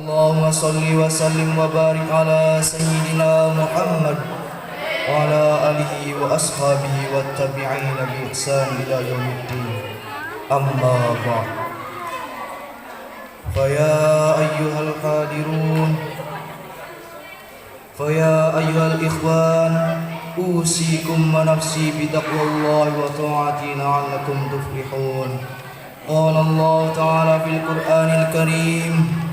Allahumma salli wa sallim wa barik ala sayyidina Muhammad wa ala alihi wa ashabihi wa tabi'ina bi ihsan ila yaumiddin. Amma ba'd. Faya ayyuhal hadirun, faya ayyuhal ikhwan, usikum wa nafsi bitaqwallahi wa ta'ati la'allakum tuflihun. Qala Allah ta'ala fil Qur'anil Karim,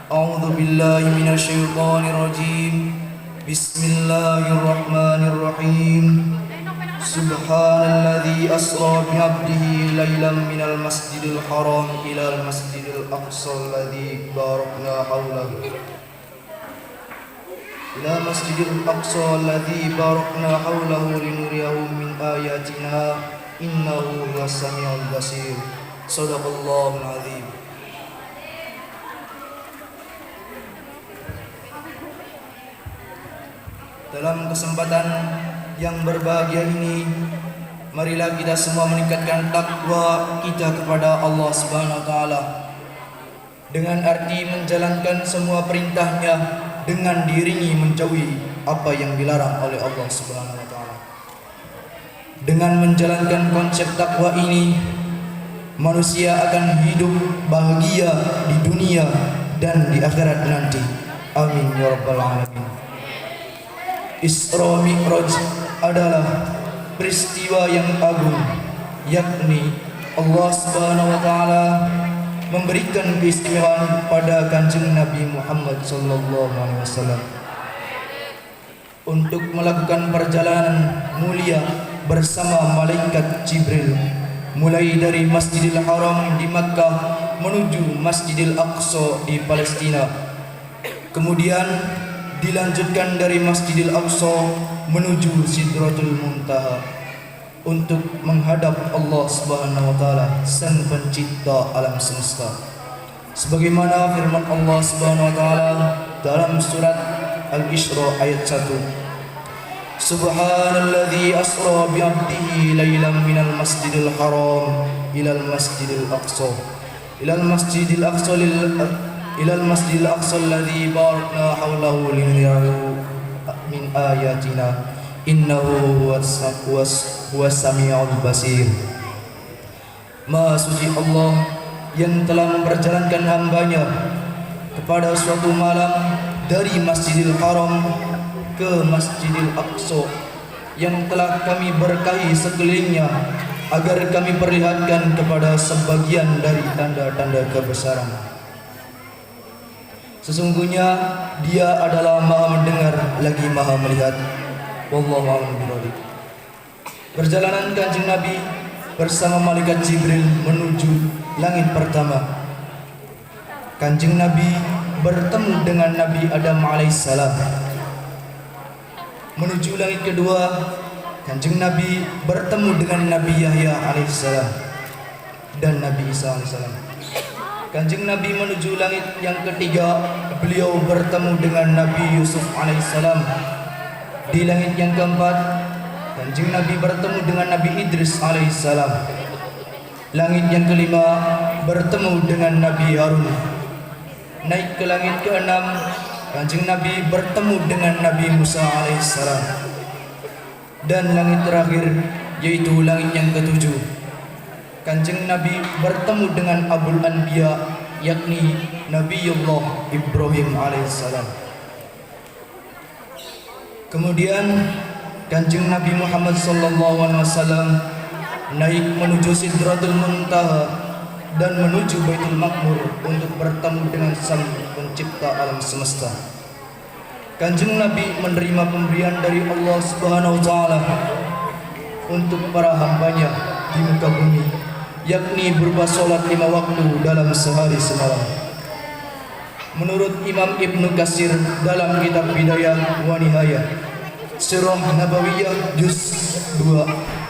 a'udzu billahi minasy syaithanir rajim. Bismillahirrahmanirrahim. Subhanalladzi asra bi 'abdihi lailan minal masjidil haram ilal masjidil aqsa alladzi barakna haulahu. Ila masjidil aqsa alladzi barakna haulahu linuriyahu min ayatina innahu huwas samiul basir. Shadaqallahul azim. Dalam kesempatan yang berbahagia ini, marilah kita semua meningkatkan takwa kita kepada Allah Subhanahu wa taala dengan arti menjalankan semua perintahnya dengan diiringi menjauhi apa yang dilarang oleh Allah Subhanahu wa taala. Dengan menjalankan konsep takwa ini, manusia akan hidup bahagia di dunia dan di akhirat nanti. Amin ya rabbal alamin. Isra Mi'raj adalah peristiwa yang agung, yakni Allah Subhanahu wa taala memberikan keistimewaan pada Kanjeng Nabi Muhammad sallallahu alaihi wasallam untuk melakukan perjalanan mulia bersama malaikat Jibril, mulai dari Masjidil Haram di Makkah menuju Masjidil Aqsa di Palestina. Kemudian dilanjutkan dari Masjidil Aqsa menuju Sidratul Muntaha untuk menghadap Allah Subhanahu wa taala, Sang Pencipta alam semesta. Sebagaimana firman Allah Subhanahu wa taala dalam surat Al-Isra ayat 1. Subhanalladzi asra bi 'abdihi lailan minal masjidil haram ilal masjidil aqsa. Ilal masjidil aqsa ilal masjidil aqsa alladzi barakna haulahu linuriyahu min ayatina innahu huwas samiul basir. Maha suci Allah yang telah memperjalankan hambanya kepada suatu malam dari Masjidil Haram ke Masjidil Aqsa yang telah kami berkahi sekelilingnya agar kami perlihatkan kepada sebagian dari tanda-tanda kebesaran. Sesungguhnya Dia adalah Maha mendengar lagi Maha melihat. Wallahu a'lam bishawab. Perjalanan Kanjeng Nabi bersama malaikat Jibril menuju langit pertama. Kanjeng Nabi bertemu dengan Nabi Adam alaihissalam. Menuju langit kedua, Kanjeng Nabi bertemu dengan Nabi Yahya alaihissalam dan Nabi Isa alaihissalam. Kanjeng Nabi menuju langit yang ketiga, beliau bertemu dengan Nabi Yusuf alaihissalam. Di langit yang keempat, Kanjeng Nabi bertemu dengan Nabi Idris alaihissalam. Langit yang kelima, bertemu dengan Nabi Harun. Naik ke langit keenam, Kanjeng Nabi bertemu dengan Nabi Musa alaihissalam. Dan langit terakhir, yaitu langit yang ketujuh, Kanjeng Nabi bertemu dengan Abul Anbiya, yakni Nabiullah Ibrahim alaihissalam. Kemudian Kanjeng Nabi Muhammad sallallahu alaihi wasallam naik menuju Sidratul Muntaha dan menuju Baitul Maqmur untuk bertemu dengan Sang Pencipta alam semesta. Kanjeng Nabi menerima pemberian dari Allah Subhanahu wa taala untuk para hambanya di muka bumi, yakni berupa sholat 5 waktu dalam sehari semalam. Menurut Imam Ibnu Katsir dalam kitab Bidayah wa Nihayah, Sirah Nabawiyah juz 2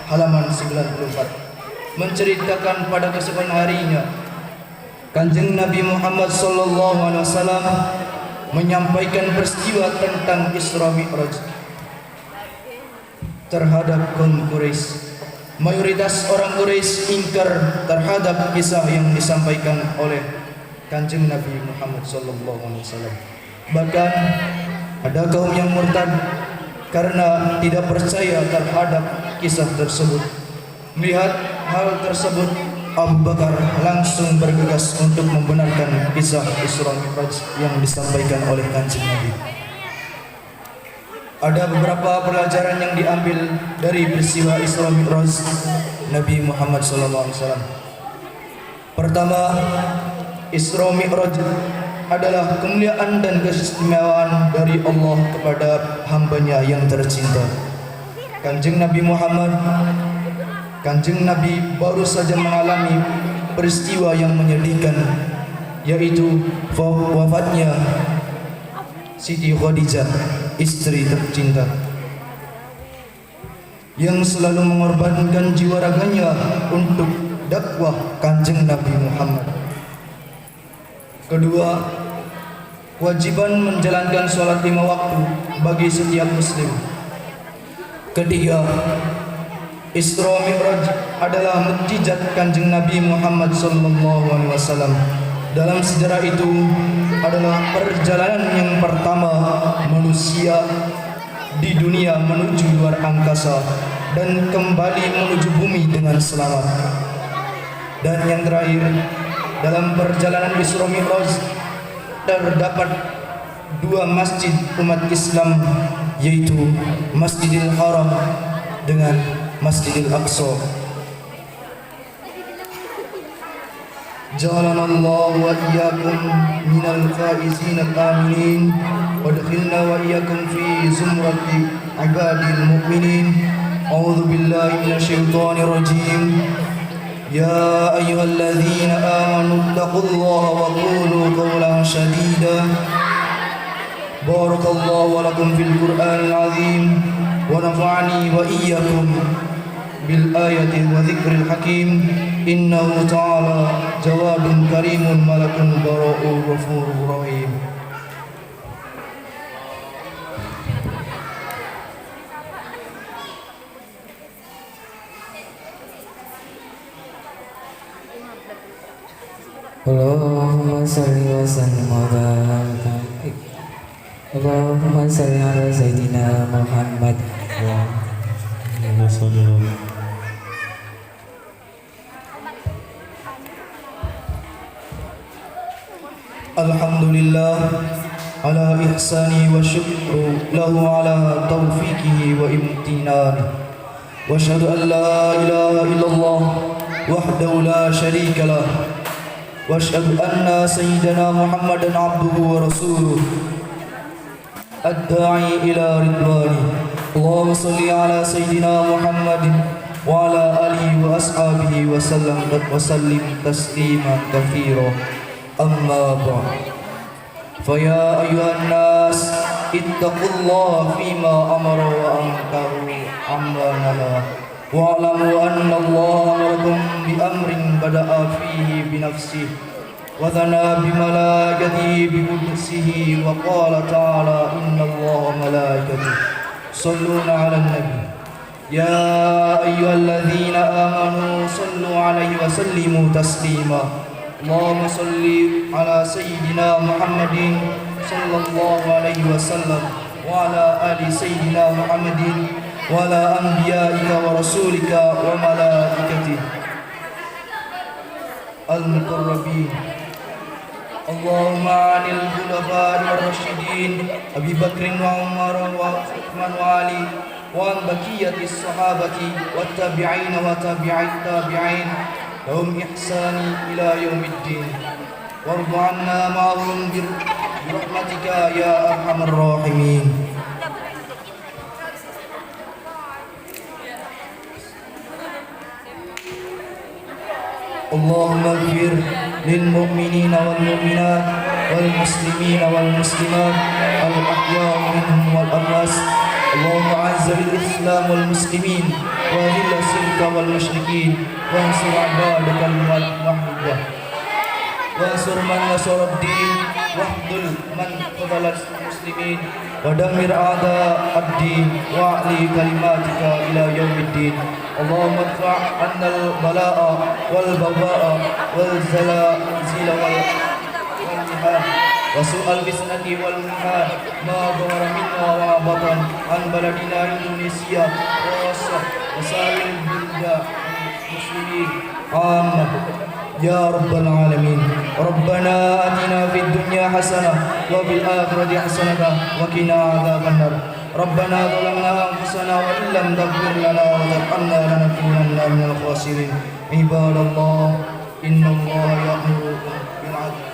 halaman 94, menceritakan pada keesokan harinya Kanjeng Nabi Muhammad sallallahu alaihi wasallam menyampaikan peristiwa tentang Isra Mi'raj terhadap kaum Quraisy. Mayoritas orang Quraisy ingkar terhadap kisah yang disampaikan oleh Kanjeng Nabi Muhammad SAW. Bahkan ada kaum yang murtad karena tidak percaya terhadap kisah tersebut. Melihat hal tersebut, Abu Bakar langsung bergegas untuk membenarkan kisah Isra Mi'raj yang disampaikan oleh Kanjeng Nabi. Ada beberapa pelajaran yang diambil dari peristiwa Isra Mi'raj Nabi Muhammad SAW. Pertama, Isra Mi'raj adalah kemuliaan dan keistimewaan dari Allah kepada hambanya yang tercinta. Kanjeng Nabi baru saja mengalami peristiwa yang menyedihkan, yaitu wafatnya Siti Khadijah, istri tercinta, yang selalu mengorbankan jiwa raganya untuk dakwah Kanjeng Nabi Muhammad. Kedua, kewajiban menjalankan sholat 5 waktu bagi setiap muslim. Ketiga, Isra Mi'raj adalah mukjizat Kanjeng Nabi Muhammad SAW. Dalam sejarah itu adalah perjalanan yang pertama manusia di dunia menuju luar angkasa dan kembali menuju bumi dengan selamat. Dan yang terakhir, dalam perjalanan Isra Mi'raj terdapat 2 masjid umat Islam, yaitu Masjidil Haram dengan Masjidil Aqsa. Ja'alana Allah wa iyyakum minal faizin al-aminin wa adkhilna wa iyyakum fi zumrati ibadil mu'minin. A'udzu billahi minasyaitonir rajim. يا أيها الذين آمنوا اتقوا الله وقولوا قولا سديدا بارك الله لكم في القرآن العظيم ونفعني وإياكم بالآية وذكر الحكيم إنه تعالى جواد كريم ملك براء غفور رحيم. Allahumma salli wa sallim wa barik. Allahumma salli ala Sayyidina Muhammad. Alhamdulillah ala ihsani wa syukru lahu ala taufiqihi wa imtinani. Wa asyhadu an la ilaha illallah wahdahu la syarika lah. واشهد ان سيدنا محمدا عبده ورسوله الداعي الى رضوانه. اللهم صل على سيدنا محمد وعلى اله واصحابه وسلم تسليما كثيرا. اما بعد، فيا ايها الناس اتقوا الله فيما امر وانكروا عما نهى واعلموا أن الله أمركم بأمر بدأ فيه بنفسه وثنى بملائكته بقدسه وقال تعالى إن الله وملائكته يصلون على النبي يا أيها الذين آمنوا صلوا عليه وسلموا تسليما. اللهم صل على سيدنا محمد صلى الله عليه وسلم وعلى آل سيدنا محمد وعلى أنبيائك ورسولك وملائكته المقربين. اللهم عن الخلفاء الراشدين أبي بكر وعمر وعثمان وعلي وعن بقية الصحابة والتابعين وتابعي التابعين لهم إحسان إلى يوم الدين، وارض عنا معهم برحمتك يا أرحم الراحمين. اللهم اغفر للمؤمنين والمؤمنات والمسلمين والمسلمات الأحياء منهم والأموات. اللهم أعز بالإسلام والمسلمين وأذل الشرك والمشركين وانصر عبادك الموحدين وانصر من نصر الدين واخذل من خذل المسلمين ودمر أعداء الدين وأعلي كلماتك إلى يوم الدين. اللهم ادفع عنا البلاء والبواء والزلازل والأرحام وسوء الفتنة والمحن ما ظهر منها وما بطن عن بلدنا إندونيسيا خاصة وسائر البلدان المسلمين عامة يا رب العالمين. ربنا آتنا في الدنيا حسنة وفي الآخرة حسنة وقنا عذاب النار. ربنا ظلمنا أنفسنا وإن لم تغفر لنا وترحمنا لنكونن من الخاسرين. عباد الله إن الله يأمر بالعدل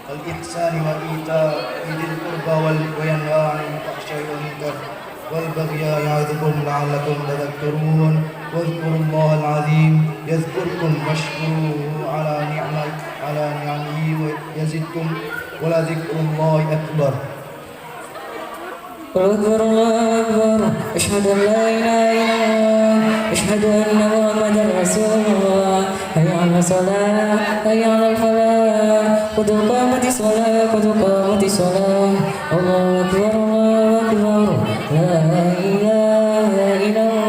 والإحسان وإيتاء ذي القربى وينهى عن الفحشاء والمنكر والبغي يعظكم لعلكم تذكرون. واذكروا الله العظيم يذكركم واشكروه على نعمه ويزدكم ولذكر الله أكبر. أكبر الله أكبر أشهد أن لا إله إلا الله أشهد أن محمدا رسول الله حي على الصلاة حي على الفلاح قد قامت الصلاة قد قامت الصلاة الله أكبر الله أكبر لا إله إلا الله.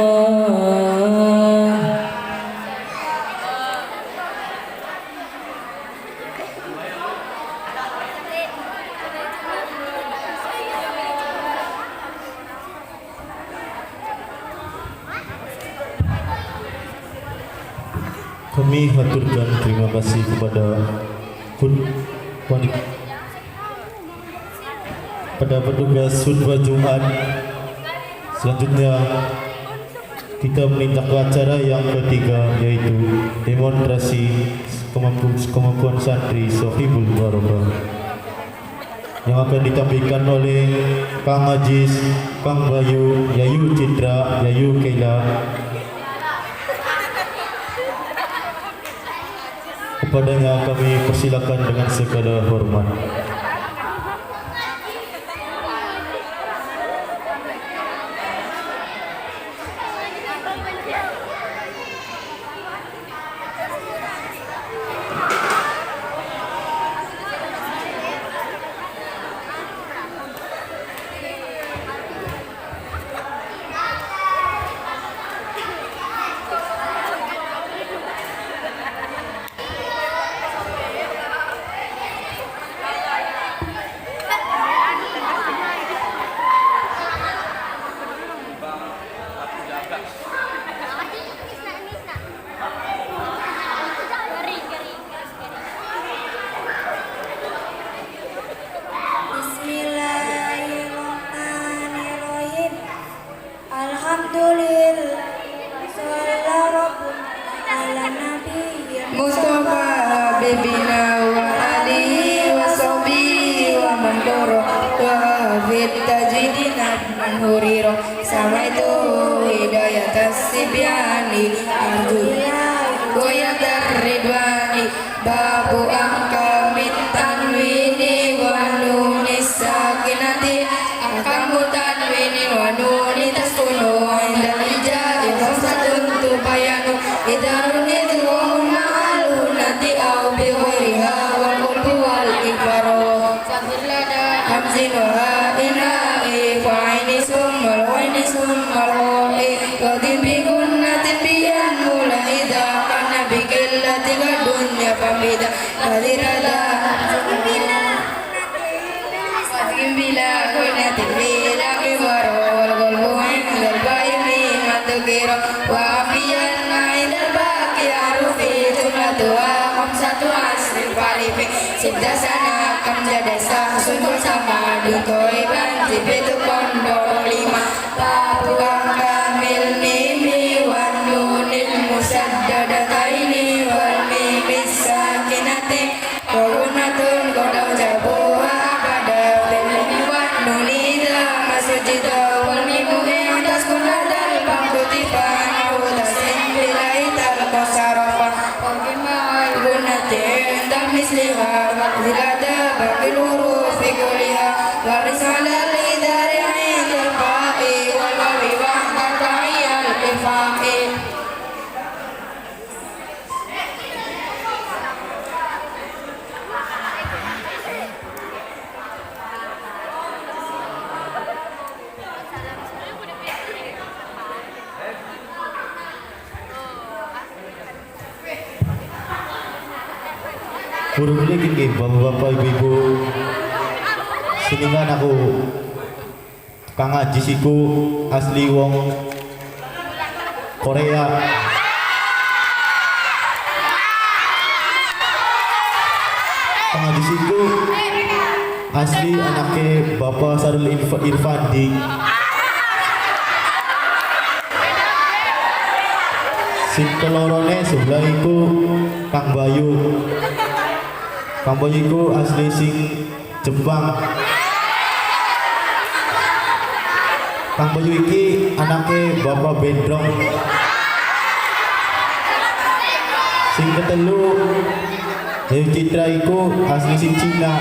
Kami haturkan terima kasih kepada petugas khutbah Jumat. Selanjutnya kita menindak ke acara yang ketiga, yaitu demonstrasi kemampuan santri Sohibul Barokah yang akan ditampilkan oleh Kang Ajis, Kang Bayu, Yayu Citra, Yayu Keila. Kepadanya kami persilakan dengan segala hormat. Bismillahirrahmanirrahim. Alhamdulillah. Sallallahu ala nabiyyin Mustafa bibina wa alihi wa sahbihi wa man doro wa fit tajidina man huriro samaitu hidayat as-sibyani arjuya goyat ridwani babu angka tanwini wa nunis sakinati akamu tanwini wa nuni taskunu inda ijai khosatun tubayanu idaruni tuwamun ma'alunati au biwariha wal qulbu wal ikbaro fadlana hamzin wa ina'i fa'ini summal wa'ini summal wa'i qadim bigunnatin biyan mulai kana bikillati dunya pamida hadirada bila kunatin bila kibaro wal qulbu indal bayni matukiro wa afiyan indal baki arufi jumlatu wa khamsatu asrin farifi siddasana kam jadasa sundur sama dutoi banti betu kondo lima babu kamil mimi wan nunil musaddadataini wal mimi sakinati qawunatun qadaw jabuha abada bilmi wan nunida masujida wal mimu atas kunadal bangkutifan awutasin bilai talqasarafa wangimai gunatin misliha zilada bakil huruf fi kuliha warisalal idari indal fa'i wal wawi wa Puro lagi ke bapak-bapak ibu-ibu. Siningan aku kang ngaji siku asli wong Korea. Kang ngaji siku asli anaknya Bapak Sarul Irfandi. Sing kelorone sebelah iku Kang Bayu. Kang Bayu iku asli sing Jepang. Kang Bayu iki anaknya Bapak Bendrong. Sing ketelu Dewi Citra iku asli sing Cina.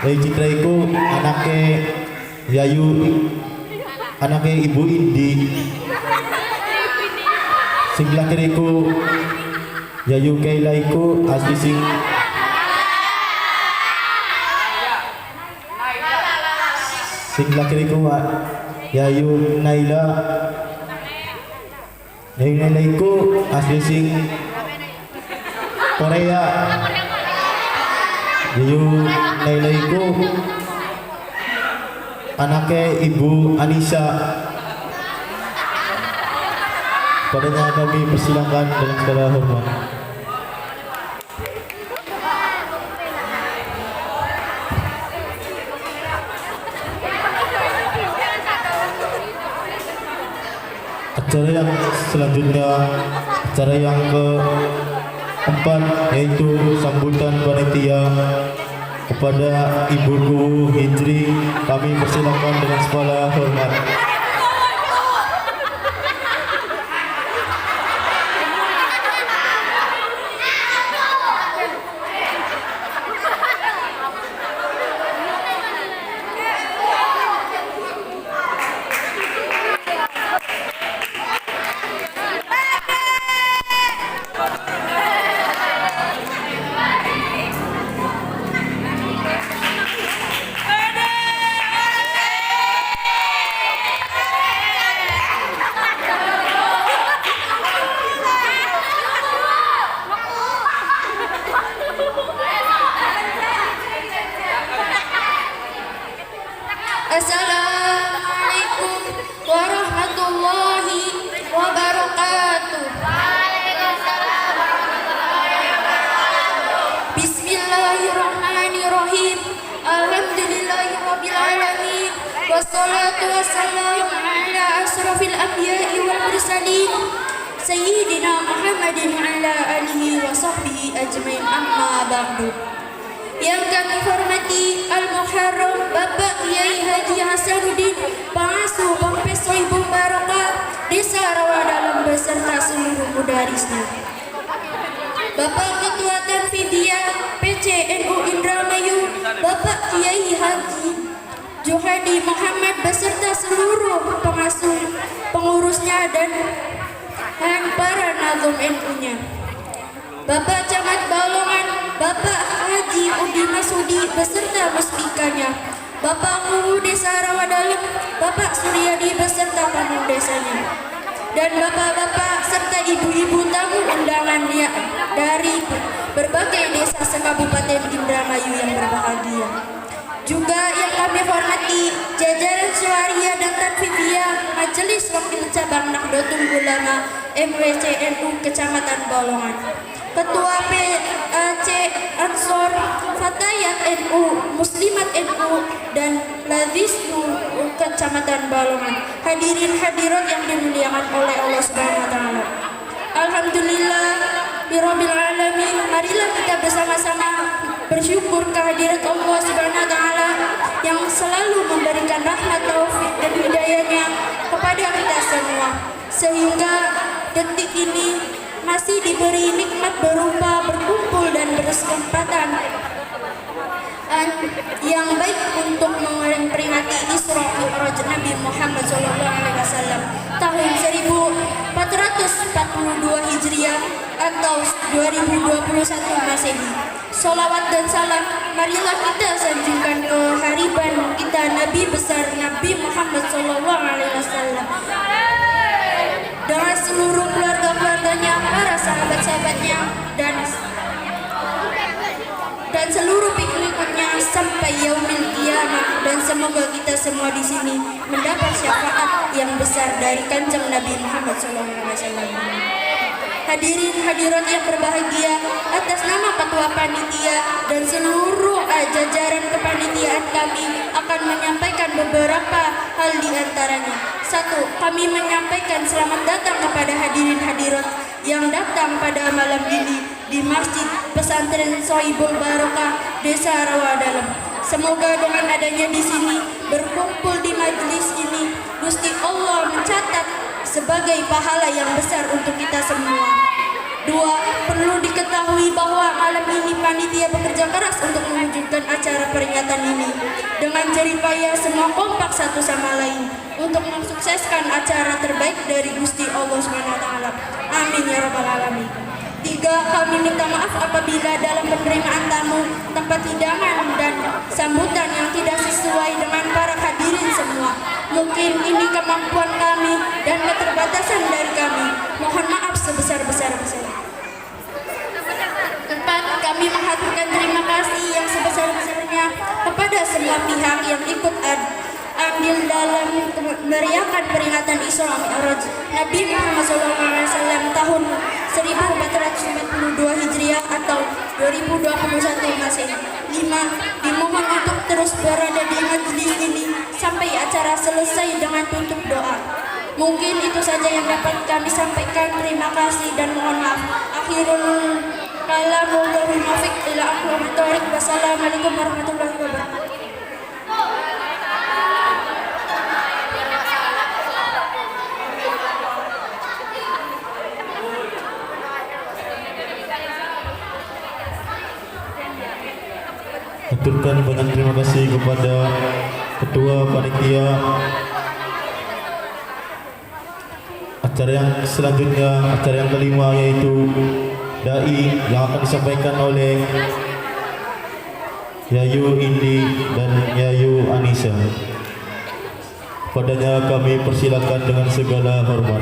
Dewi Citra iku anaknya Yayu, anaknya Ibu Indi. Sing lakir iku Yayu Kaila iku asli sing lakir iku Yayu Naila. Yayu Naila iku asli sing Korea. Yayu Naila iku anaknya Ibu Anissa. Padanya kami persilakan dengan segala hormat. Acara yang selanjutnya, acara yang keempat, yaitu sambutan panitia kepada Ibu Guru Hijri. Kami persilakan dengan segala hormat. Assalamualaikum warahmatullahi wabarakatuh. Bismillahirrahmanirrahim. Alhamdulillahirabbil alamin. Wassalatu wassalamu ala asrofil anbiya'i wal mursalin Sayyidina Muhammadin ala alihi wa sahbihi ajmain, amma ba'du. Yang kami hormati Al-Muharram Bapak Kiai Haji Hasanuddin, Pengasuh Ponpes Sohibul Barokah Desa Rawadalam beserta seluruh mudarisnya. Bapak Ketua Tanfidiyah PCNU Indramayu Bapak Kiai Haji Juhadi Muhammad beserta seluruh pengurusnya dan para nazom NU-nya. Bapak Camat Balongan Bapak Haji Udi Masudi beserta muspikanya, Bapak Guru Desa Rawadalam Bapak Suryadi beserta tamu desanya, dan bapak-bapak serta ibu-ibu tamu undangan dari berbagai desa sekabupaten Indramayu yang berbahagia. Juga yang kami hormati jajaran Syariah dan Tanfidiyah Majelis Wakil Cabang Nahdlatul Ulama MWCNU Kecamatan Balongan, Ketua PAC Ansor Fatayat NU, Muslimat NU, dan Ladisnu Kecamatan Balongan. Hadirin hadirat yang dimuliakan oleh Allah Subhanahu wa taala. Alhamdulillah birabbil alamin. Marilah kita bersama-sama bersyukur kehadirat Allah Subhanahu wa taala yang selalu memberikan rahmat, taufik dan hidayahnya kepada kita semua, sehingga detik ini masih diberi nikmat berupa berkumpul dan berkesempatan yang baik untuk memperingati Isra Mi'raj Nabi Muhammad SAW tahun 1442 Hijriah atau 2021 Masehi. Salawat dan salam marilah kita sanjungkan ke hariban kita Nabi besar Nabi Muhammad SAW dengan seluruh keluarga keluarganya, para sahabat-sahabatnya, dan seluruh pengikutnya sampai yaumil qiyamah. Dan semoga kita semua di sini mendapat syafaat yang besar dari Kanjeng Nabi Muhammad SAW. Hadirin hadirat yang berbahagia, atas nama ketua panitia dan seluruh jajaran kepanitiaan kami akan menyampaikan beberapa hal di antaranya. 1. Kami menyampaikan selamat datang kepada hadirin hadirat yang datang pada malam ini di Masjid Pesantren Sohibul Barokah, Desa Rawadalam. Semoga dengan adanya di sini berkumpul di majelis ini, Gusti Allah mencatat sebagai pahala yang besar untuk kita semua. 2. Perlu diketahui bahwa malam ini panitia bekerja keras untuk mewujudkan acara peringatan ini. Dengan jerih payah semua kompak satu sama lain untuk mensukseskan acara terbaik dari Gusti Allah SWT. Amin ya rabbal alamin. 3. Kami minta maaf apabila dalam penerimaan tamu, tempat hidangan dan sambutan yang tidak sesuai dengan para hadirin semua. Mungkin ini kemampuan kami dan keterbatasan dari kami. Mohon maaf sebesar-besar-besar. 4. Kami mengaturkan terima kasih yang sebesar-besarnya kepada semua pihak yang ikut andil dalam meriahkan peringatan Isra Mi'raj Nabi Muhammad SAW tahun 1442 Hijriah atau 2021 Masehi. 5. Dimohon untuk terus berada di majelis ini sampai acara selesai dengan tutup doa. Mungkin itu saja yang dapat kami sampaikan. Terima kasih dan mohon maaf. Akhirul kalam wallahul muwaffiq ila aqwamit thoriq. Wassalamualaikum warahmatullahi wabarakatuh. Aturkan banyak terima kasih kepada Ketua Panitia. Acara yang selanjutnya, acara yang kelima, yaitu Dai yang akan disampaikan oleh Yayu Indi dan Yayu Anissa. Padanya kami persilakan dengan segala hormat.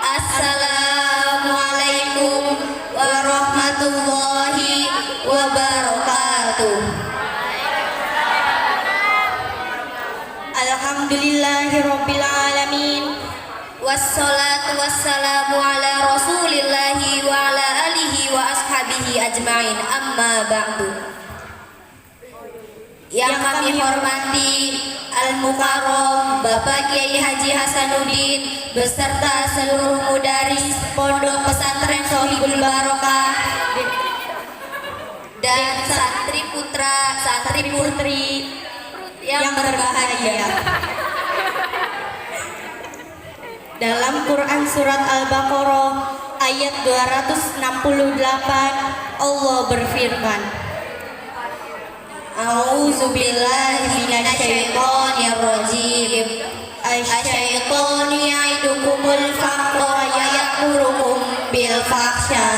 Assalamualaikum warahmatullahi wabarakatuh. Alhamdulillahirabbil alamin. Wassalatu wassalamu ala rasulillahi wa ala alihi wa ashabihi ajmain. Amma ba'du. Yang kami hormati Al-Mukarram Bapak Kiai Haji Hasanuddin beserta seluruh mudaris Pondok Pesantren Sohibul Barokah dan santri putra, santri putri yang berbahagia. Dalam Quran surat Al-Baqarah ayat 268 Allah berfirman, A'udzubillahi minasyaitonir rajim. Asyaitonu ya'idukumul faqra wa ya'murukum bil fahsya.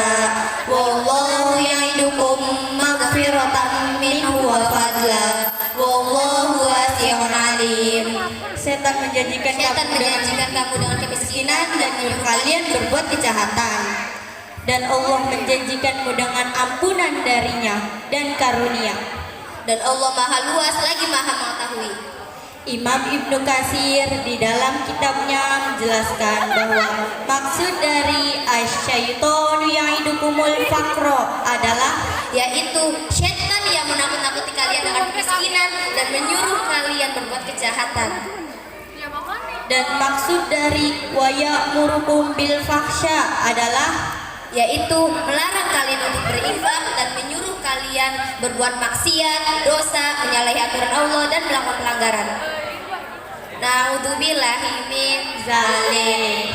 Wallahu ya'idukum maghfiratan minhu wa fadla. Wallahu wasi'un alim. Setan menjanjikan kamu dengan kemiskinan dan menyuruh kalian berbuat kejahatan. Dan Allah menjanjikanmu dengan ampunan darinya dan karunia. Dan Allah maha luas lagi maha mengetahui. Imam Ibnu Katsir di dalam kitabnya menjelaskan bahwa maksud dari asyaitonu ya'idukumul faqra adalah yaitu setan yang menakut-nakuti kalian dengan kemiskinan dan menyuruh kalian berbuat kejahatan. Dan maksud dari wa ya'murukum bil fahsya adalah yaitu melarang kalian untuk berinfak dan menyuruh kalian berbuat maksiat, dosa, menyalahi aturan Allah dan melakukan pelanggaran. Na'udzubillahi min dzalik.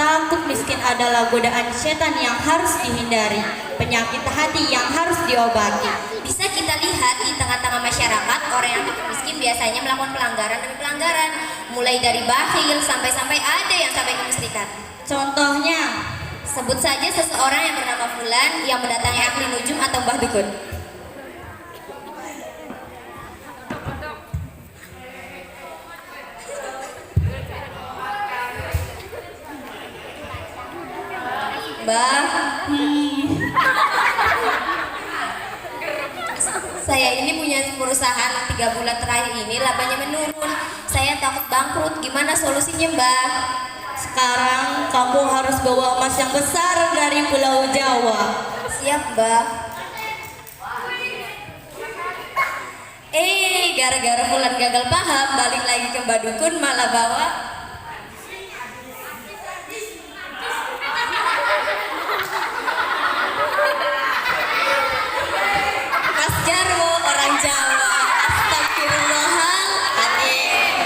Takut miskin adalah godaan setan yang harus dihindari, penyakit hati yang harus diobati. Bisa kita lihat di tengah-tengah masyarakat, orang yang takut miskin biasanya melakukan pelanggaran demi pelanggaran, mulai dari bakhil sampai ada yang sampai ke musyrikan. Contohnya, Sebut saja seseorang yang bernama Fulan yang mendatangi ahli nujum atau mbah dukun. Mbah, saya ini punya perusahaan 3 bulan terakhir ini labanya menurun. Saya takut bangkrut. Gimana solusinya, Mbah? sekarang kamu harus bawa emas yang besar dari Pulau Jawa. Siap, Mbah. Gara-gara Fulan gagal paham, balik lagi ke mbah dukun malah bawa Mas Jarwo, orang Jawa. Astagfirullahaladzim.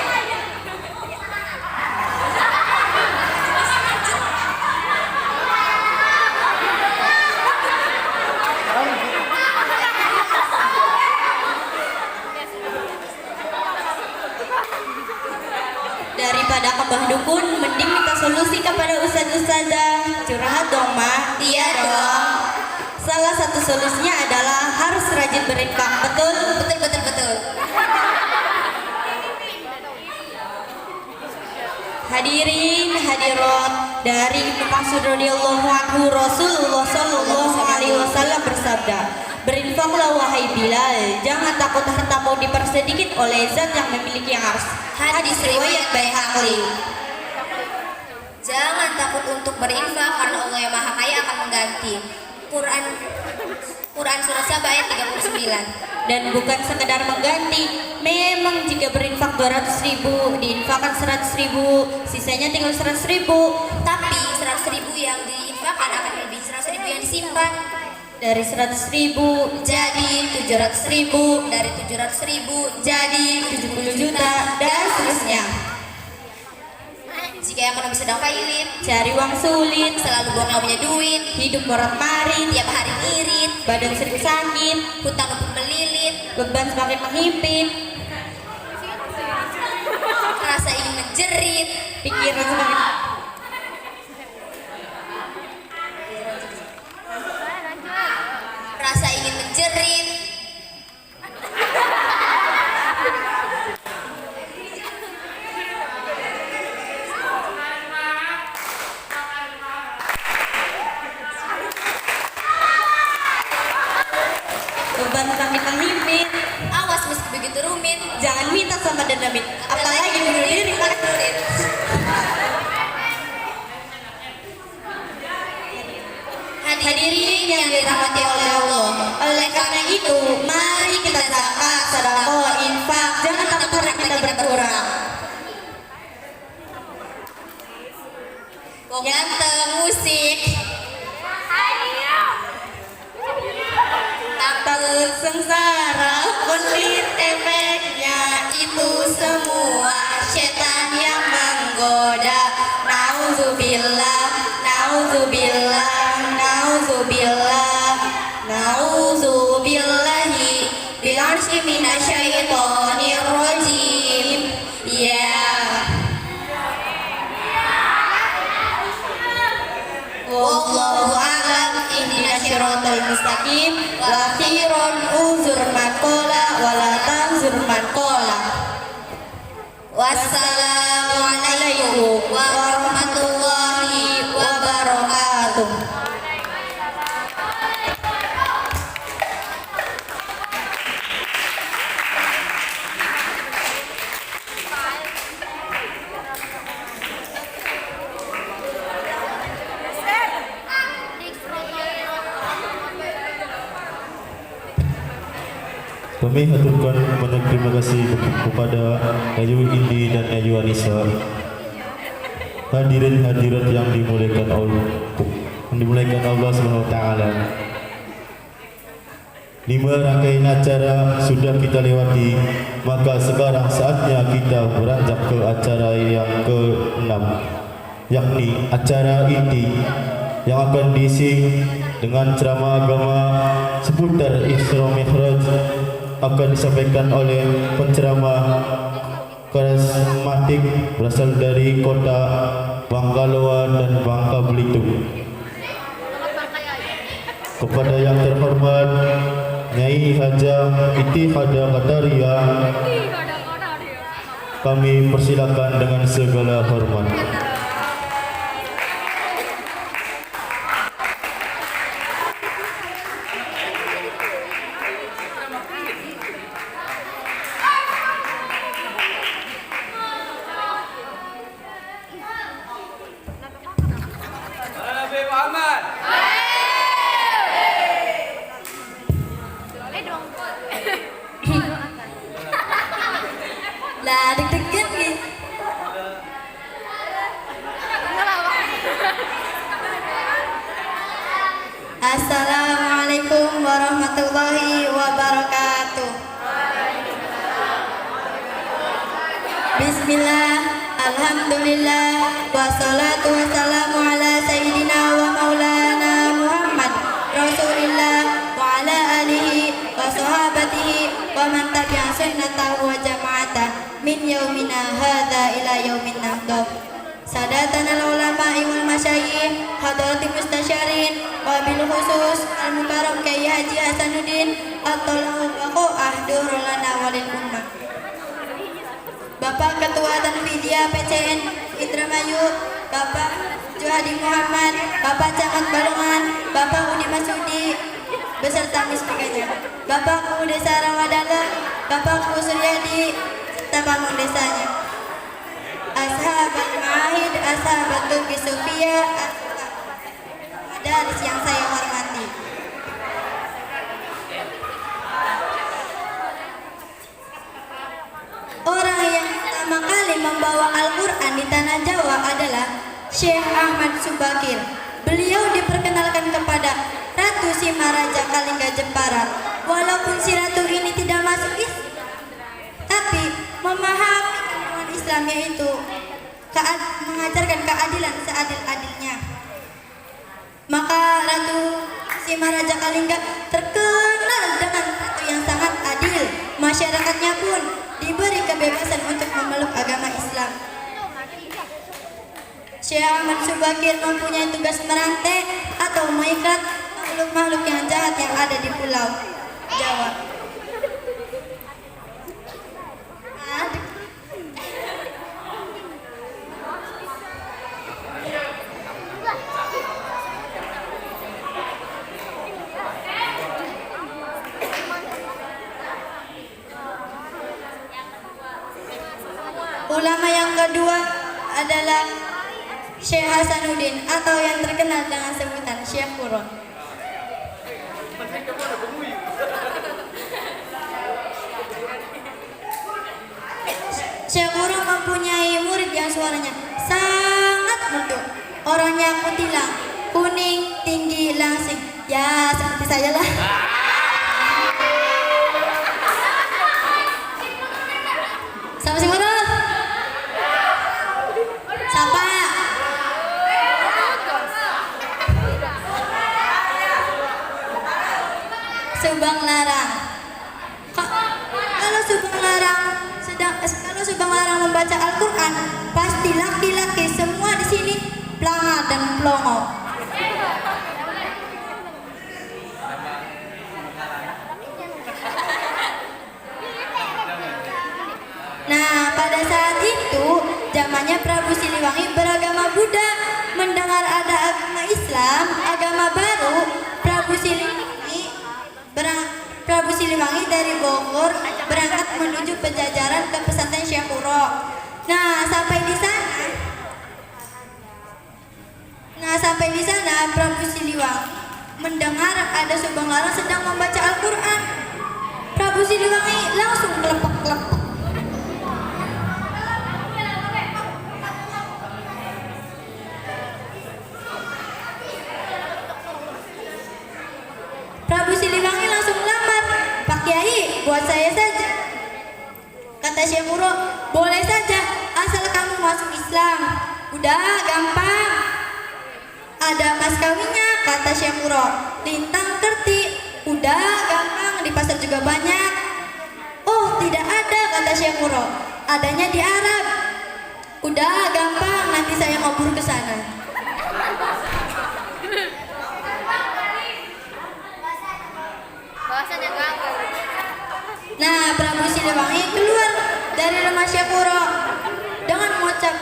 Daripada ke mbah dukun, mending minta solusi kepada ustadz-ustadzah. Curhat dong, Mak. Iya dong. Salah satu solusinya adalah harus rajin berinfak, betul? Betul. Hadirin hadirat, dari Ibnu Mas'ud radhiyallahu anhu, Rasulullah sallallahu alaihi wasallam bersabda, berinfaklah wahai Bilal, jangan takut hartamu dipersedikit oleh zat yang memiliki ars. Hadis riwayat Baihaqi. Jangan takut untuk berinfak karena Allah yang Maha Kaya akan mengganti. Quran surah Saba ayat 39. Dan bukan sekedar mengganti, memang jika berinfak 200.000, diinfakkan 100.000, sisanya tinggal 100.000. Tapi 100.000 yang diinfakkan akan lebih 100.000 yang disimpan. Dari 100.000 Jadi 700.000, dari 700.000 jadi 70 juta dan seterusnya. Jika yang ekonomi sedang pailit, Cari uang sulit, selalu buang gak punya duit, hidup morat-marit, tiap hari ngirit, badan sering sakit, hutang numpuk melilit, beban semakin menghimpit, rasa ingin menjerit, pikiran semakin rasa ingin menjerit. beban semakin menghimpit. Awas meski begitu rumit, Jangan minta sama dendamit, apalagi bunuh diri. Hadirin yang dirahmati oleh Allah. Oleh karena itu, mari kita zakat, sedekah, infak, jangan takut harta kita berkurang. Wong ganteng musik, Takut sengsara, pelit efeknya itu semua setan yang menggoda. Nauzubillah, nauzubillah, nauzubillah, nauzubillahi bi'arsy minasyaitonir rajim. Ya. Wallahu a'lam, ihdinas siratal mustaqim, wa khairon uzur man qala wa la tanzur man qala. Wassalamualaikum warahmatullahi wabarakatuh. Kami haturkan banyak terima kasih kepada Yayu Indi dan Yayu Anissa. Hadirin hadirat yang dimuliakan Allah Subhanahu wa taala. 5 rangkaian acara sudah kita lewati, maka sekarang saatnya kita beranjak ke acara yang ke-6, yakni acara inti yang akan diisi dengan ceramah agama seputar Isra Mi'raj akan disampaikan oleh penceramah karismatik berasal dari kota Bangkaloa dan Bangka Belitung. Kepada yang terhormat Nyai Haja Ittihada Qataria, kami persilakan dengan segala hormat. Lah deg-degan nih. Assalamualaikum warahmatullahi wabarakatuh. Bismillah, alhamdulillah, wassalatu wassalamu ala sayyidina wa maulana Muhammad Rasulillah wa ala alihi wa sahabatihi wa man tabi'a sunnatahu wa jama'atah min yaumina hadha ila yaumin nahdah. Sadatana ulama'i wal masyayikh, hadratil mustasyarin, wabil khusus al-mukarram Kyai Haji Hasanuddin at-Tolong ahdur lana walil ummah. Bapak Ketua Tanfidia PCN Indramayu, Bapak Juhadi Muhammad, Bapak Camat Balongan, Bapak Udi Masudi beserta mispikanya, Bapak Kepala Desa Ramadala, Bapak Kepala Suryadi serta pamong desanya, Ashabat Ma'ahid, Ashabat Tuki Sofia, Madaris yang saya hormati. Orang yang pertama kali membawa Al-Quran di tanah Jawa adalah Syekh Ahmad Subakir. Beliau diperkenalkan kepada Ratu Simaraja Kalingga Jepara. Walaupun si ratu ini tidak masuk Islam, tapi memahami agama Islam, yaitu mengajarkan keadilan seadil-adilnya. Maka Ratu Simaraja Kalingga terkenal dengan ratu yang sangat adil. Masyarakatnya pun diberi kebebasan untuk memeluk agama Islam. Syekh Ahmad Subakir mempunyai tugas merantai atau mengikat makhluk-makhluk yang jahat yang ada di pulau Jawa. Ulama yang kedua adalah Syekh Hasanuddin atau yang terkenal dengan sebutan Syekh Kuro. Syekh Kuro mempunyai murid yang suaranya sangat merdu. Orangnya kutilang, kuning, tinggi, langsing. Ya, seperti saya lah. Sama si Kuro. Siapa? Subang Larang. Kalau Subang Larang membaca Al-Quran, pasti laki-laki semua di sini pelanga dan pelongo. Nah, pada saat itu zamannya Prabu Siliwangi beragama Buddha. Mendengar ada agama Islam, agama baru, Prabu Siliwangi dari Bogor berangkat menuju Pejajaran ke pesantren Syekh Kuro. Nah, sampai di sana Prabu Siliwangi mendengar ada Subang Larang sedang membaca Al-Quran. Prabu Siliwangi langsung kelepek-kelepek. Prabu Siliwangi langsung melamar, "Pak Kiai, buat saya saja." Kata Syekh Kuro, "Boleh saja, asal kamu masuk Islam." Udah gampang. Ada mas kawinnya, kata Syekh Muro. Lintang kerti, udah gampang, di pasar juga banyak. Oh, tidak ada, kata Syekh Muro. Adanya di Arab. Udah gampang, nanti saya ngobur ke sana. Nah, Prabu Siliwangi keluar dari rumah Syekh Muro dengan mengucap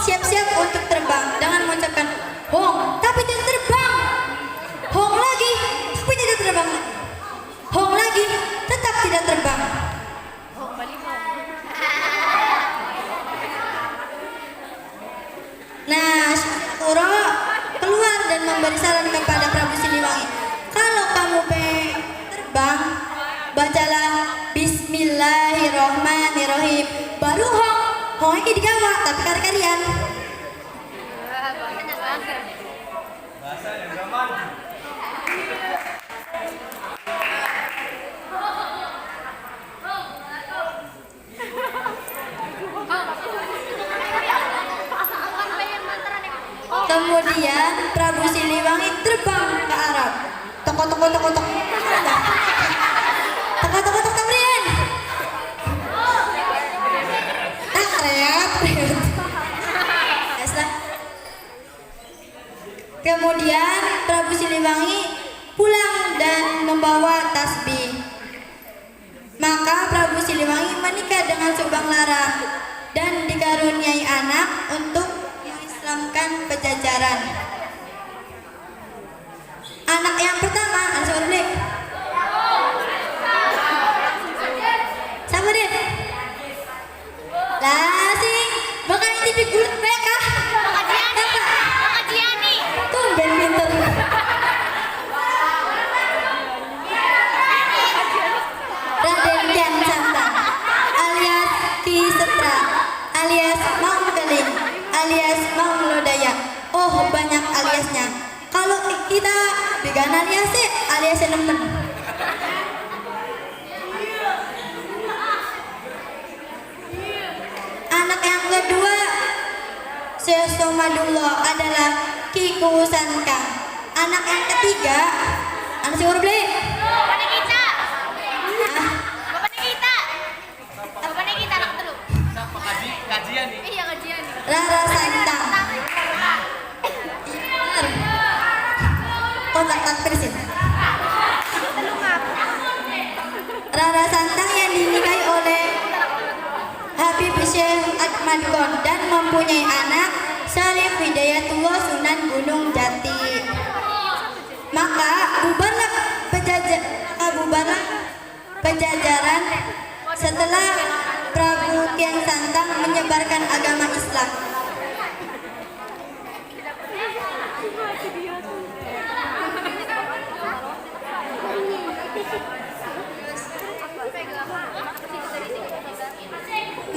siap-siap untuk terbang, dengan mengucapkan hong, tapi tidak terbang. Hong lagi, tapi tidak terbang. Hong lagi, tetap tidak terbang. Nah, Syekh Muro keluar dan memberi saran kepada Prabu Siliwangi. Kalau kamu pengen terbang, bacalah Bismillahirrohmanirrohim. Baru hong, hongnya digawa, tapi kari-karian. Kemudian Prabu Siliwangi terbang ke Arab. Toko toko toko toko. Toko toko toko tamrin. Reot. Kemudian Prabu Siliwangi pulang dan membawa tasbih. Maka Prabu Siliwangi menikah dengan Subang Larang dan dikaruniai anak untuk mengislamkan Pajajaran. Anak yang pertama, sabar deh. Lah sing, bakal TV gulut mereka. Kajian nih. Tumben pinter. Raden Kian Santang alias Ki Setra alias Maung Keling alias Maung Lodaya. Oh, banyak aliasnya. Kalau kita bigan alias nemen. Anak yang kedua Syekh Somadullah adalah Ki Kusanka. Anak yang ketiga anak si Urbli. Bapaknya kita. Bapaknya kita anak telu. Kajian nih. Iya, kajian nih. Rara Santang. Kontak persin. Rara Santang yang dinikahi oleh Habib Syekh Ahmad Kon dan mempunyai anak Syarif Hidayatullah Sunan Gunung Jati. Maka bubarlah Pajajaran setelah Prabu Kian Santang menyebarkan agama Islam.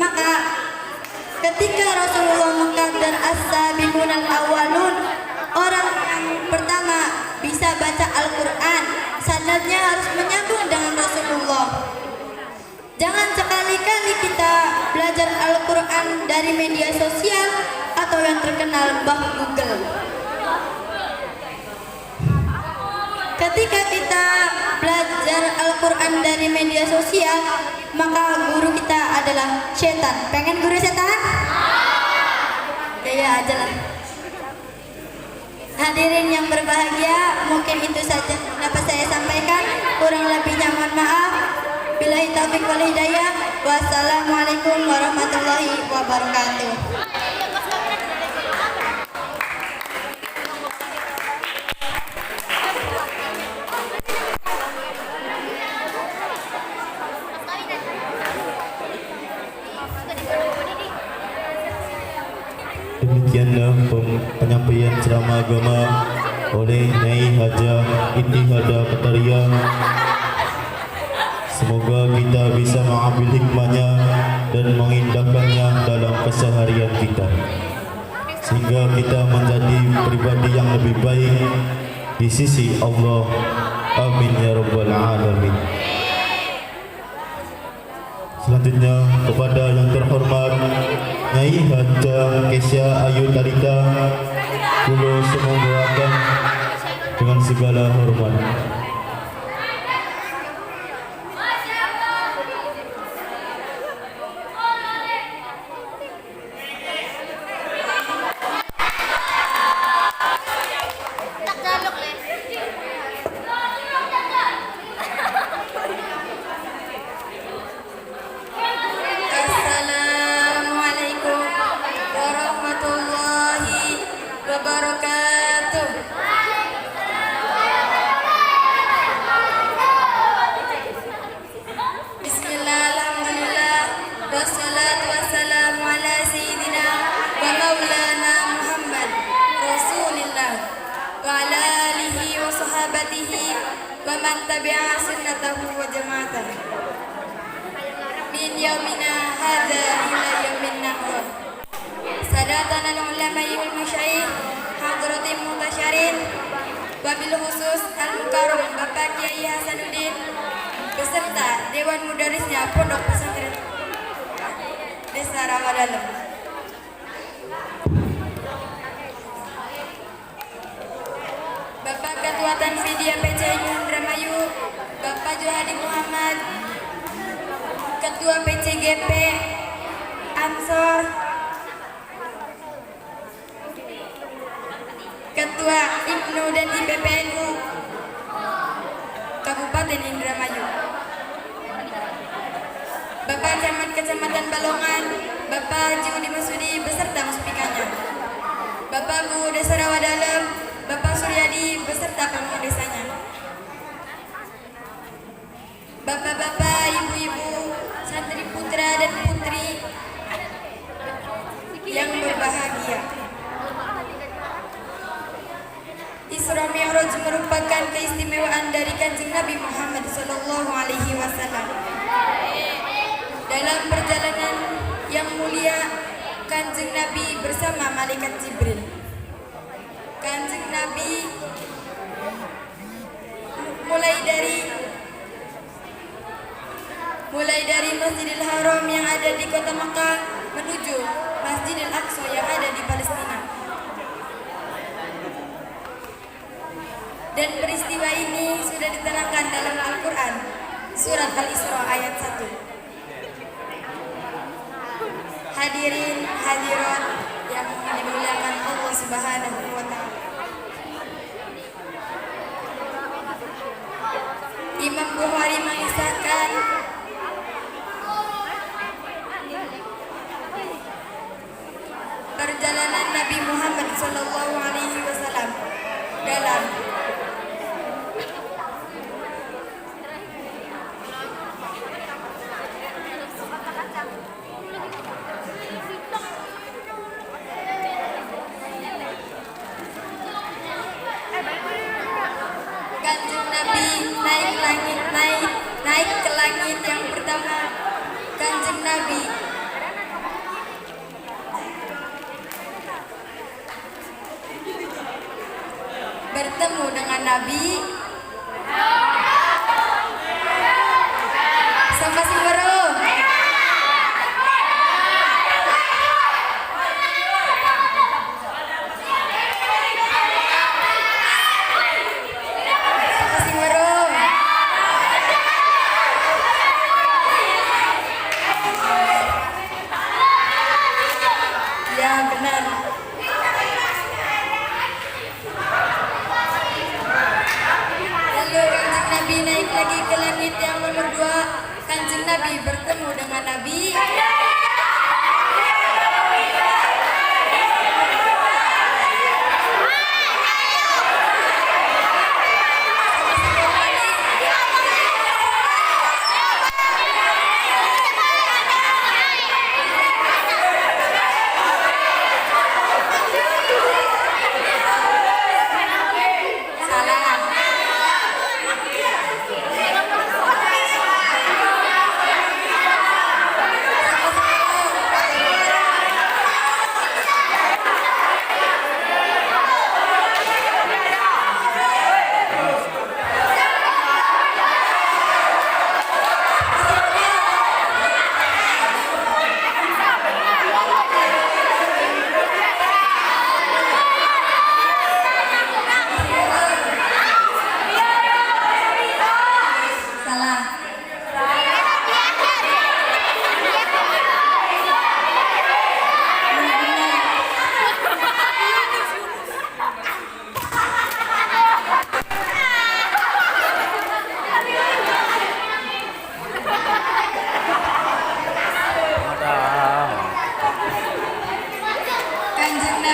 Maka ketika Rasulullah mengkabar as-sabiqun al-awwalun, orang yang pertama bisa baca Al-Quran, sanadnya harus menyambung dengan Rasulullah. Jangan sekali-kali kita belajar Al-Quran dari media sosial atau yang terkenal Mbah Google. Ketika kita belajar Al-Quran dari media sosial, maka guru kita adalah setan. Pengen guru setan? Ya aja lah. Hadirin yang berbahagia, mungkin itu saja yang dapat saya sampaikan. Kurang lebihnya mohon maaf. Billahi taufiq wal hidayah. Wassalamualaikum warahmatullahi wabarakatuh. Demikianlah penyampaian ceramah agama oleh Nyai Hajah Intihada Kataria. Semoga kita bisa mengambil hikmahnya dan mengindahkannya dalam keseharian kita, sehingga kita menjadi pribadi yang lebih baik di sisi Allah. Amin ya rabbal alamin. Selanjutnya kepada yang terhormat Nyai Haja Kesya Ayu Talita kulo semoga dengan segala hormat. Assalamualaikum warahmatullahi wabarakatuh. Bismillah, alhamdulillah, wassalatu wassalamu ala sayyidina wa maulana Muhammad Rasulillah wa ala alihi wa sahabatihi wa man tabi'a sunnatahu wa jama'atah min yaumina hadha ila yaumin nahur. Sadatana al-ulama'i wal masyayikh hadratin mutasyarin wabil khusus al-mukarram Bapak Kiai Hasanuddin beserta Dewan Mudarisnya Pondok Pesantren Desa Rawadalem. Bapak Ketua Tanfidia PCI Indramayu Bapak Johadi Muhammad, Ketua PCGP Ansor, Ketua IPNU dan IPPNU Kabupaten Indramayu, Bapak Camat Kecamatan Balongan, Bapak Haji Udi Masudi beserta muspikanya, Bapak Bu Desa Rawadalem, Bapak Suryadi beserta pemangku desanya, Bapak-bapak, ibu-ibu, santri putra dan putri yang berbahagia. Isra Mi'raj merupakan keistimewaan dari Kanjeng Nabi Muhammad SAW. Dalam perjalanan yang mulia, Kanjeng Nabi bersama malaikat Jibril. Kanjeng Nabi mulai dari Masjidil Haram yang ada di kota Makkah menuju Masjidil Aqsa yang ada di Palestina. Dan peristiwa ini sudah diterangkan dalam Al-Quran, surat Al-Isra ayat 1. Hadirin hadirat yang dimuliakan Allah Subhanahu wa Ta'ala. Imam Bukhari mengisahkan perjalanan Nabi Muhammad SAW dalam Kanjeng Nabi naik ke langit yang pertama. Kanjeng Nabi bertemu dengan Nabi sama si Bro. Ya benar. Lalu Kanjeng Nabi naik lagi ke langit yang nomor 2. Kanjeng Nabi bertemu dengan Nabi salah.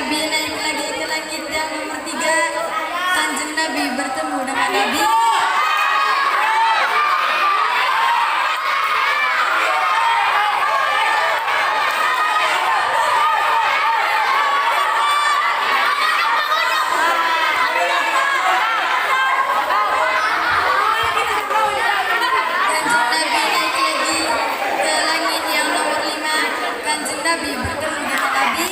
Nabi naik lagi ke langit yang nomor 3. Kanjeng Nabi bertemu dengan Nabi. Kanjeng Nabi naik lagi ke langit yang nomor 5. Kanjeng Nabi bertemu dengan Nabi.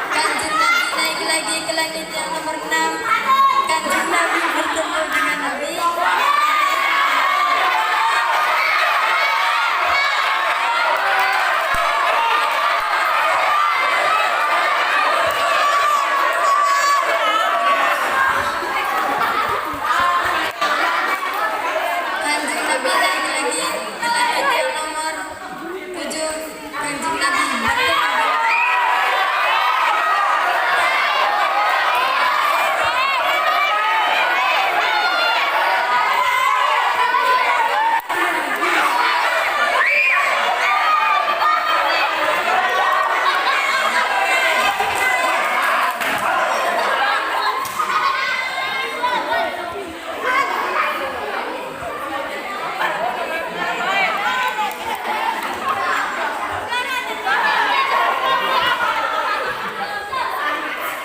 Kanjeng Nabi naik lagi ke langit yang nomor 6. Kanjeng Nabi bertemu dengan Nabi. Kanjeng Nabi naik lagi ke langit yang nomor 7. Kanjeng Nabi bertemu.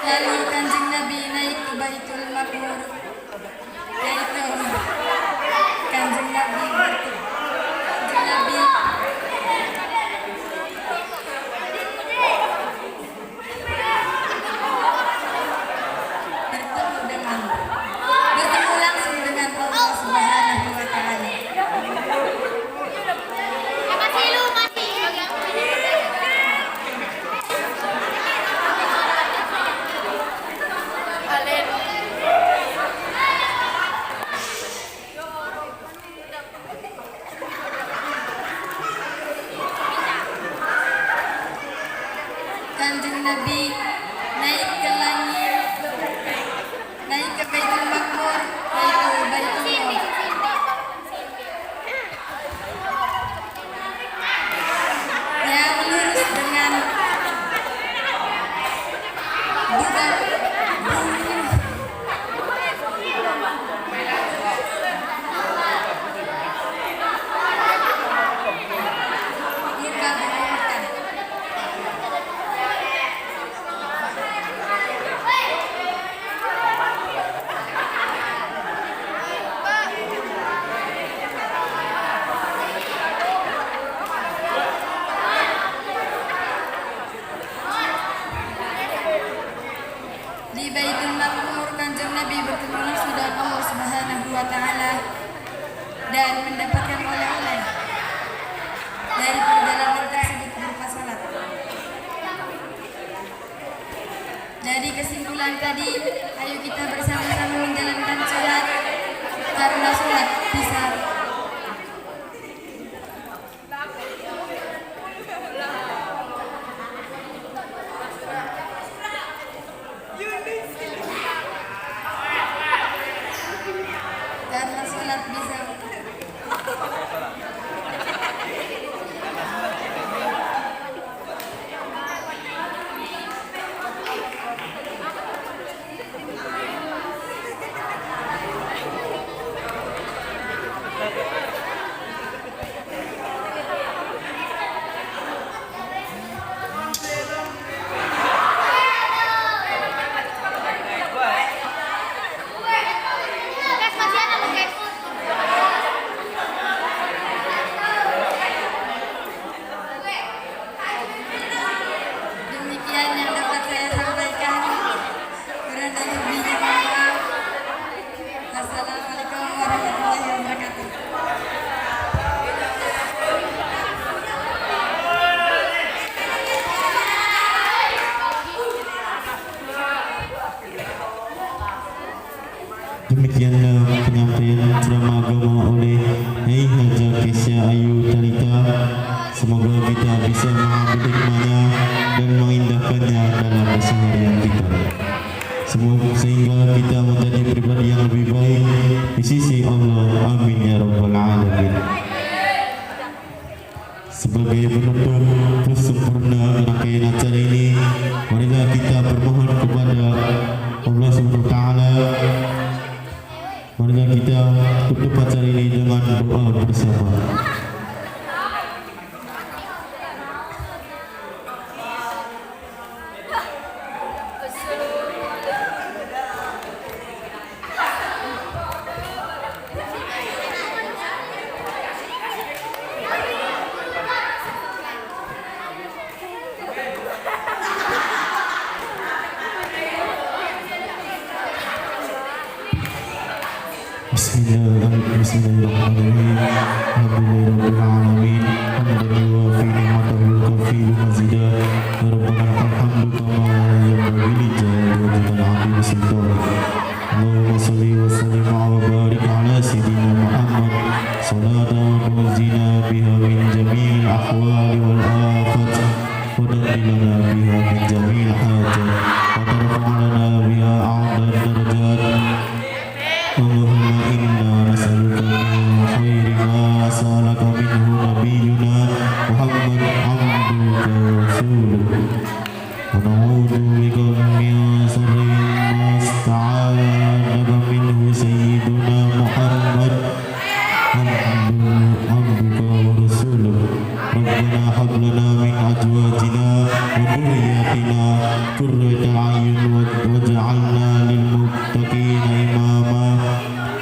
Lalu Kanjeng Nabi naik ke Baitul Maqmur, yaitu Kanjeng Nabi bertemu langsung dengan Allah Subhanahu wa Ta'ala. Kanjeng Nabi naik ke langit, naik ke Baitul Maqmur, yaitu Baitullah. Yang lurus dengan bukan bumi. Muka bermuka. Di Baitul Maqmur, Kanjeng Nabi bertemu langsung dengan Allah Subhanahu wa Ta'ala dan mendapatkan oleh-oleh dari perjalanan tersebut berupa salat. Dari kesimpulan tadi, ayo kita bersama-sama menjalankan salat karena salat bisa karena salat bisa Demikianlah penyampaian ceramah agama oleh Nyai Haja Kesya Ayu Talita. Semoga kita bisa mengambil hikmahnya dan mengindahkannya dalam keseharian kita. Semoga sehingga kita menjadi pribadi yang lebih baik di sisi Allah. Amin ya rabbal alamin. Sebagai penutup plus sempurna rangkaian acara ini, marilah kita bermohon kepada Allah Subhanahu wa taala. Marilah kita tutup acara ini dengan doa bersama. Bismillahirrahmanirrahim. Alhamdulillahirabbil alamin. Hamdan yuwafi ni'matahu al-kafil mazidah. Ya Rabbana lakal hamdu kama yanbaghi li jalali wajhikal 'azim sultanik. Allahumma shalli wa sallim wa barik ala sayyidina Muhammad salatan tunzina biha min jami'il ahwali wal afat wa tudillana biha min jami'il hajat wa tarfa'una biha a'la darajat. Allahumma inna nas'aluka min khairi ma sa'alaka minhu nabiyyuna Muhammad abduka wa rasuluh wa na'udzu bika min sharri ma sta'adaka minhu sayyiduna Muhammad abduka wa rasuluh. Rabbana hab lana min azwajina wa dhurriyyatina qurrata a'yun waj'alna lil muttaqina imama.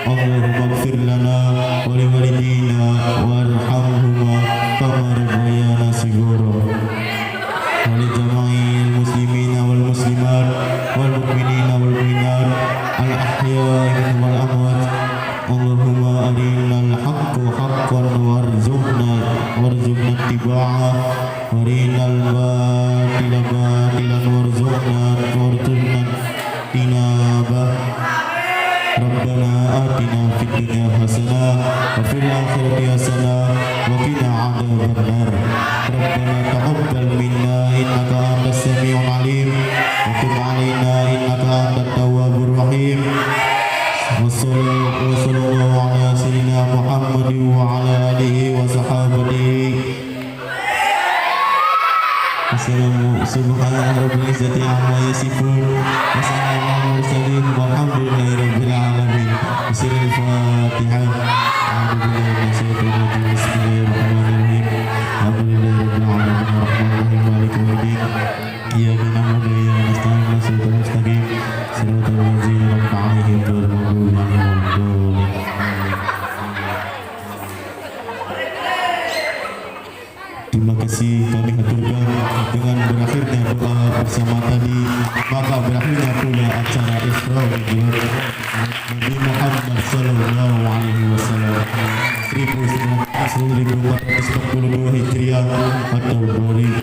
Allahumma ighfir lana wa li walidina warhamhuma kama rabbayana shighara. Wa li jami'il muslimina wal muslimat wal mu'minina wal mu'minat al ahya'i wal amwat. Allahumma arinal haqqa haqqan warzuqna ittiba'ah wa arinal batila batilan warzuqna tinabah. Rabbana atina fid dunya hasanah wa fil akhirati hasanah wa qina adzabannar. Rabbana taqabbal minna innaka antas samiul alim wa tub alaina innaka antat tawwabur rahim. Wa sallallahu ala sayyidina Muhammadin wa ala alihi wa sahabatihi. Subhana rabbil izzati amma yasifun wa salamun alal mursalin walhamdulillahi rabbil alamin. Bismillahil Fatihah. A'udzu billahi minasyaitonir rajim. Bismillahirrahmanirrahim. Alhamdulillahi rabbil alamin arrahmanirrahim maliki yaumiddin. Iyyaka na'budu wa iyyaka nasta'in ihdinas mustaqim shiratal ladzina an'amta 'alaihim ghairil maghdubi 'alaihim waladdallin. Terima kasih kami haturkan. Dengan berakhirnya doa bersama tadi, maka berakhirnya pula acara Isra Mi'raj Nabi Muhammad sallallahu alaihi wasallam 1442 Hijriah atau 2022